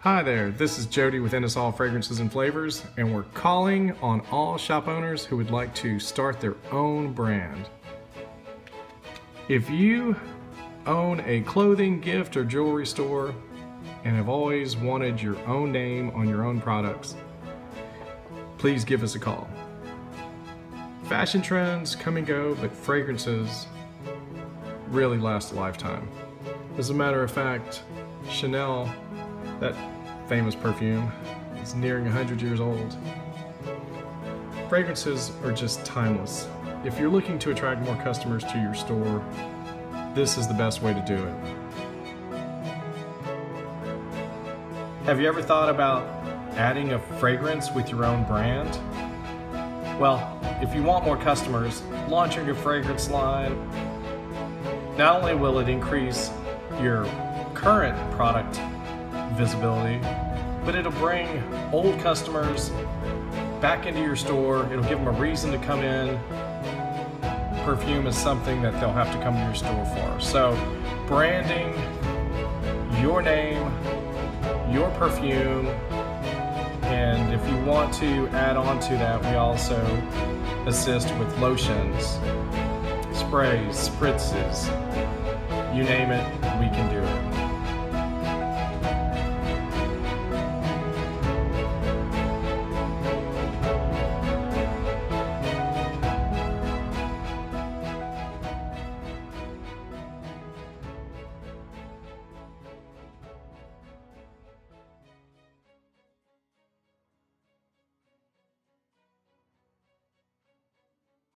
Hi there, this is Jody with All Fragrances and Flavors, and we're calling on all shop owners who would like to start their own brand. If you own a clothing, gift, or jewelry store and have always wanted your own name on your own products, please give us a call. Fashion trends come and go, but fragrances really last a lifetime. As a matter of fact, Chanel, that famous perfume, is nearing 100 years old. Fragrances are just timeless. If you're looking to attract more customers to your store, this is the best way to do it. Have you ever thought about adding a fragrance with your own brand? Well, if you want more customers, launching your fragrance line, not only will it increase your current product visibility, but it'll bring old customers back into your store. It'll give them a reason to come in. Perfume is something that they'll have to come to your store for. So branding your name, your perfume, and if you want to add on to that, we also assist with lotions, sprays, spritzes, you name it, we can do it.